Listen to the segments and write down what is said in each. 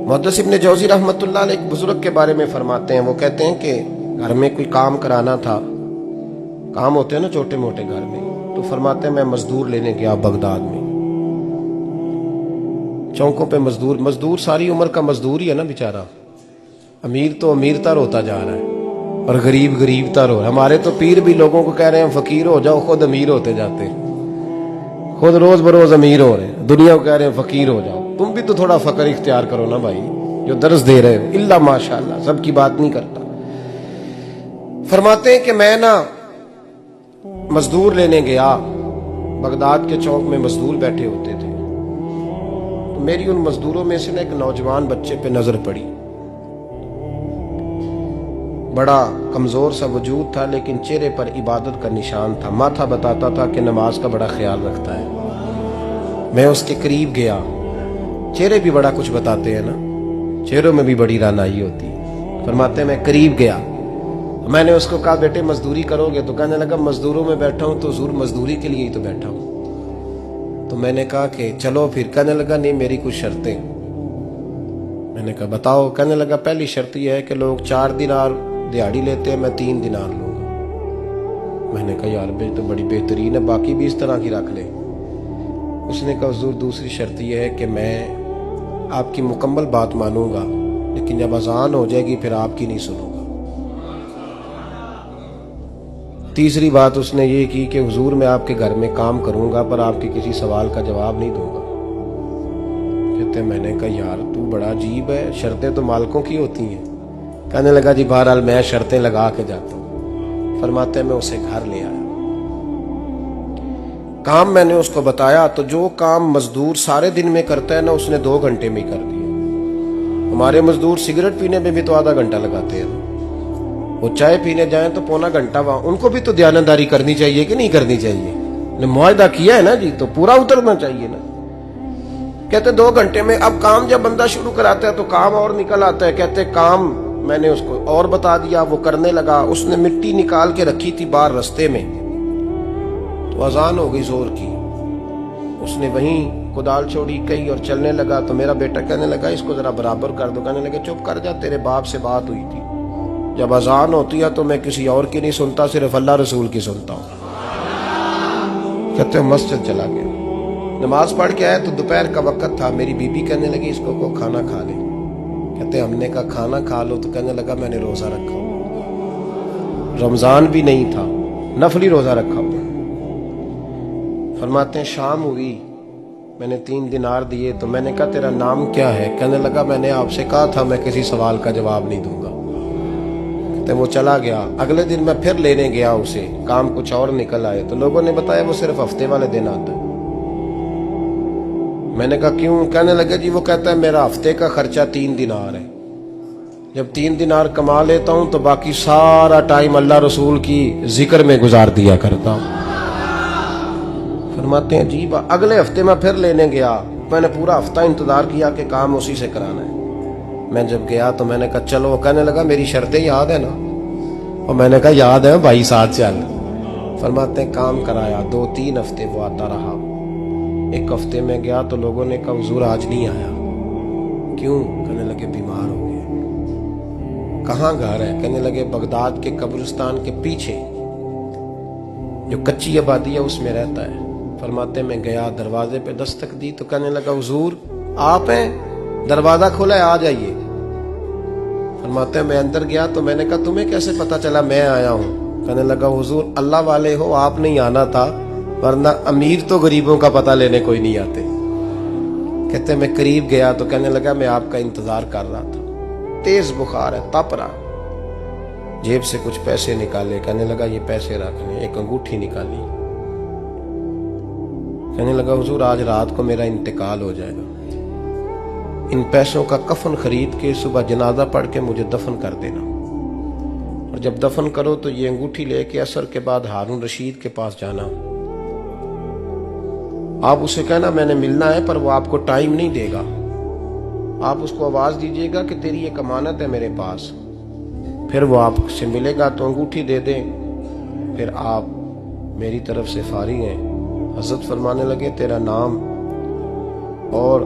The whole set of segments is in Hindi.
मुहद्दिस इब्न जौज़ी रहमतुल्लाह अलैह एक बुजुर्ग के बारे में फरमाते हैं, वो कहते हैं कि घर में कोई काम कराना था, काम होते हैं ना छोटे मोटे घर में, तो फरमाते हैं मैं मजदूर लेने गया बगदाद में। चौकों पे मजदूर सारी उम्र का मजदूर ही है ना बेचारा। अमीर तो अमीरतर होता जा रहा है और गरीब गरीबतर हो रहा है। हमारे तो पीर भी लोगों को कह रहे हैं फकीर हो जाओ, खुद अमीर होते जाते हैं, खुद रोज बरोज अमीर हो रहे हैं। दुनिया को कह रहे हैं फकीर हो जाओ। तुम भी तो थोड़ा फकर इख्तियार करो ना भाई, जो दर्स दे रहे हो। इल्ला माशाअल्लाह, सबकी बात नहीं करता। फरमाते हैं कि मैं ना मजदूर लेने गया, बगदाद के चौक में मजदूर बैठे होते थे, तो मेरी उन मजदूरों में से ना एक नौजवान बच्चे पे नजर पड़ी। बड़ा कमजोर सा वजूद था, लेकिन चेहरे पर इबादत का निशान था। माथा बताता था कि नमाज का बड़ा ख्याल रखता है। मैं उसके करीब गया। चेहरे भी बड़ा कुछ बताते हैं ना, चेहरों में भी बड़ी रानाई होती है। फरमाते हैं मैं करीब गया, मैंने उसको कहा बेटे मजदूरी करोगे? तो कहने लगा मजदूरों में बैठा हूं तो जरूर मजदूरी के लिए ही तो बैठा हूं। तो मैंने कहा कि चलो फिर। कहने लगा नहीं, मेरी कुछ शर्तें। मैंने कहा बताओ? कहने लगा पहली शर्त यह है कि लोग 4 दिनार दिहाड़ी लेते हैं, मैं 3 दिनार लूंगा। मैंने कहा यार भाई तो बड़ी बेहतरीन है, बाकी भी इस तरह की रख ले। उसने कहा हुजूर दूसरी शर्त यह है कि मैं आपकी मुकम्मल बात मानूंगा, लेकिन जब अजान हो जाएगी फिर आपकी नहीं सुनूंगा। तीसरी बात उसने ये की कि हुजूर मैं आपके घर में काम करूंगा पर आपके किसी सवाल का जवाब नहीं दूंगा। कहते मैंने कहा यार तू बड़ा अजीब है, शर्तें तो मालिकों की होती हैं। कहने लगा जी बहरहाल मैं शर्तें लगा के जाता हूं। फरमाते मैं उसे घर ले आया, काम मैंने उसको बताया, तो जो काम मजदूर सारे दिन में करता है ना, उसने 2 घंटे में कर दिया। हमारे मजदूर सिगरेट पीने में भी तो आधा घंटा लगाते हैं, वो चाय पीने जाएं तो पौना घंटा। वहां उनको भी तो दयानतदारी करनी चाहिए कि नहीं करनी चाहिए? ने मुआहदा किया है ना जी, तो पूरा उतरना चाहिए ना। कहते 2 घंटे में। अब काम जब बंदा शुरू कराता है तो काम और निकल आता है। कहते काम मैंने उसको और बता दिया, वो करने लगा। उसने मिट्टी निकाल के रखी थी बाहर रास्ते में, तो अजान हो गई जोर की। उसने वहीं कुदाल छोड़ी कही और चलने लगा। तो मेरा बेटा कहने लगा इसको जरा बराबर कर दो। कहने लगे चुप कर जा, तेरे बाप से बात हुई थी, जब अजान होती है तो मैं किसी और की नहीं सुनता, सिर्फ अल्लाह रसूल की सुनता हूं। कहते मस्जिद चला गया, नमाज पढ़ के आया तो दोपहर का वक्त था। मेरी बीबी कहने लगी इसको को खाना खा ले। कहते हमने कहा खाना खा लो। तो कहने लगा मैंने रोजा रखा, रमजान भी नहीं था, नफली रोजा रखा हुआ। फरमाते हैं शाम हुई, मैंने 3 दिनार दिए। तो मैंने कहा तेरा नाम क्या है? कहने लगा मैंने आपसे कहा था मैं किसी सवाल का जवाब नहीं दूंगा। तो वो चला गया। अगले दिन मैं फिर लेने गया उसे, काम कुछ और निकल आए। तो लोगों ने बताया वो सिर्फ हफ्ते वाले दिन आता है। मैंने कहा क्यों? कहने लगे जी वो कहता है मेरा हफ्ते का खर्चा 3 दिनार है, जब 3 दिनार कमा लेता हूं तो बाकी सारा टाइम अल्लाह रसूल की जिक्र में गुजार दिया करता हूं। फरमाते हैं अजीब। अगले हफ्ते मैं फिर लेने गया, मैंने पूरा हफ्ता इंतजार किया कि काम उसी से कराना है। मैं जब गया तो मैंने कहा चलो। कहने लगा मेरी शर्तें याद है ना? और मैंने कहा याद है भाई, साथ चल। फरमाते हैं काम कराया, 2-3 हफ्ते वो आता रहा। 1 हफ्ते में गया तो लोगों ने कहा हुजूर आज नहीं आया। क्यों? कहने लगे बीमार हो गए। कहाँ घर है? कहने लगे बगदाद के कब्रिस्तान के पीछे जो कच्ची आबादी है उसमें रहता है। फरमाते मैं गया, दरवाजे पे दस्तक दी तो कहने लगा हुजूर आप हैं? दरवाजा खोला है, आ जाइए। फरमाते मैं अंदर गया तो मैंने कहा तुम्हें कैसे पता चला मैं आया हूं? कहने लगा हुजूर अल्लाह वाले हो, आप नहीं आना था, वरना अमीर तो गरीबों का पता लेने कोई नहीं आते। कहते मैं करीब गया तो कहने लगा मैं आपका इंतजार कर रहा था, तेज बुखार है, तप रहा। जेब से कुछ पैसे निकाले, कहने लगा ये पैसे रखने। एक अंगूठी निकाली, कहने लगा हुजूर आज रात को मेरा इंतकाल हो जाएगा, इन पैसों का कफन खरीद के सुबह जनाजा पढ़ के मुझे दफन कर देना, और जब दफन करो तो ये अंगूठी लेके असर के बाद हारून रशीद के पास जाना। आप उसे कहना मैंने मिलना है, पर वो आपको टाइम नहीं देगा। आप उसको आवाज दीजिएगा कि तेरी एक अमानत है मेरे पास, फिर वो आपसे मिलेगा तो अंगूठी दे दे, फिर आप मेरी तरफ से फारिग हैं। हजरत फरमाने लगे तेरा नाम और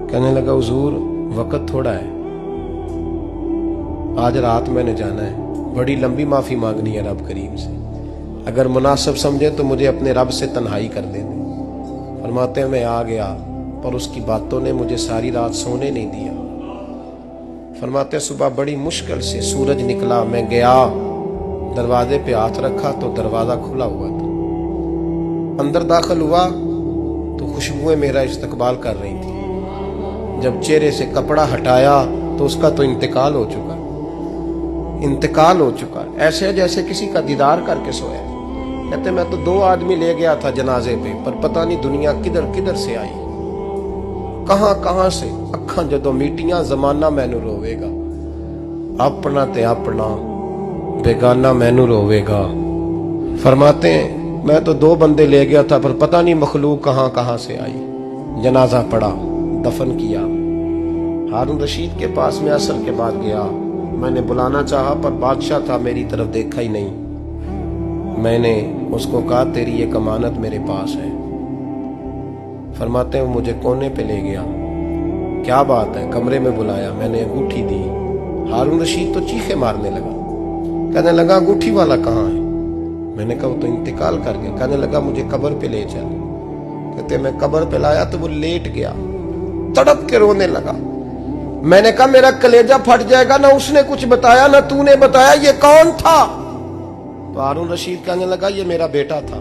कहने लगा हुजूर वक्त थोड़ा है, आज रात मैंने जाना है, बड़ी लंबी माफी मांगनी है रब करीम से, अगर मुनासिब समझे तो मुझे अपने रब से तन्हाई कर दे। फरमाते हैं मैं आ गया, पर उसकी बातों ने मुझे सारी रात सोने नहीं दिया। फरमाते सुबह बड़ी मुश्किल से सूरज निकला, मैं गया, दरवाजे पे हाथ रखा तो दरवाजा खुला हुआ था। अंदर दाखिल हुआ तो खुशबुएं मेरा इस्तकबाल कर रही थी। जब चेहरे से कपड़ा हटाया तो उसका तो इंतकाल हो चुका, इंतकाल हो चुका, ऐसे जैसे किसी का दीदार करके सोया। कहते मैं तो 2 आदमी ले गया था जनाजे पे, पर पता नहीं दुनिया किधर किधर से आई, कहां कहां से। अखां जदों मीटियां जमाना मैनू रोवेगा, अपना ते अपना बेगाना मैनू रोवेगा। फरमाते हैं मैं तो 2 बंदे ले गया था, पर पता नहीं मखलूक कहां कहां से आई। जनाजा पड़ा, दफन किया। हारून रशीद के पास में असर के बाद गया, मैंने बुलाना चाहा पर बादशाह था, मेरी तरफ देखा ही नहीं। मैंने उसको कहा तेरी एक अमानत मेरे पास है। फरमाते हैं मुझे कोने पे ले गया, क्या बात है, कमरे में बुलाया, मैंने अंगूठी दी। हारून रशीद तो चीखे मारने लगा, कहने लगा अंगूठी वाला कहाँ है? मैंने कहा वो तो इंतकाल कर गया। कहने लगा मुझे कब्र पे ले चल। कहते मैं कब्र पे लाया तो वो लेट गया, तड़प के रोने लगा। मैंने कहा मेरा कलेजा फट जाएगा, ना उसने कुछ बताया ना तूने बताया, ये कौन था? तो हारून रशीद कहने लगा ये मेरा बेटा था।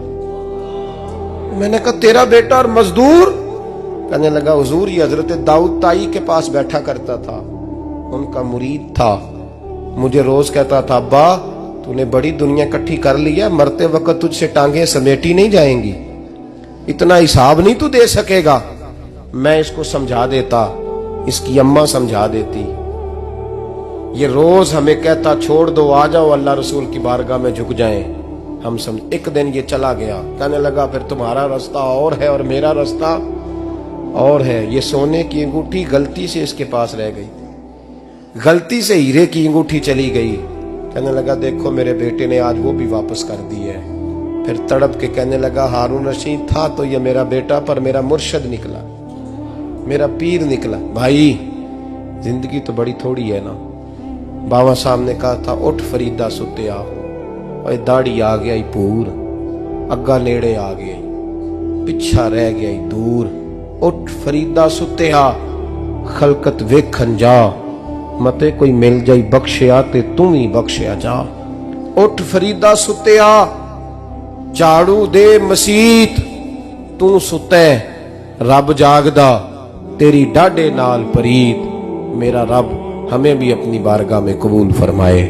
मैंने कहा तेरा बेटा और मजदूर? कहने लगा हुजूर ये हजरत दाऊद ताई के पास बैठा करता था, उनका मुरीद था, मुझे रोज कहता था अब्बा तूने बड़ी दुनिया इकट्ठी कर ली है, मरते वक्त तुझसे टांगे समेटी नहीं जाएंगी, इतना हिसाब नहीं तू दे सकेगा। मैं इसको समझा देता, इसकी अम्मा समझा देती। ये रोज हमें कहता छोड़ दो, आ जाओ अल्लाह रसूल की बारगाह में झुक जाएं, हम समझ। एक दिन ये चला गया, कहने लगा फिर तुम्हारा रास्ता और है और मेरा रास्ता और है। ये सोने की अंगूठी गलती से इसके पास रह गई, गलती से हीरे की अंगूठी चली गई। कहने लगा देखो मेरे बेटे ने आज वो भी वापस कर दी है। फिर तड़प के कहने लगा हारून रशीद था तो ये मेरा बेटा, पर मेरा मुर्शद निकला, मेरा पीर निकला। भाई जिंदगी तो बड़ी थोड़ी है ना। बाबा साहब ने कहा था उठ फरीदा सुत्या, और दाढ़ी आ गया पूर, अग्गा नेड़े आ गया, पिछा रह गया दूर। उठ फरीदा सुत्या, खलकत वेखन जा, मते कोई मिल जाई बख्शिया ते तू ही बख्शिया जा। उठ फरीदा सुत्या, झाड़ू दे मसीत, तू सुते रब जागदा, तेरी डाडे नाल परीत। मेरा रब हमें भी अपनी बारगाह में कबूल फरमाए।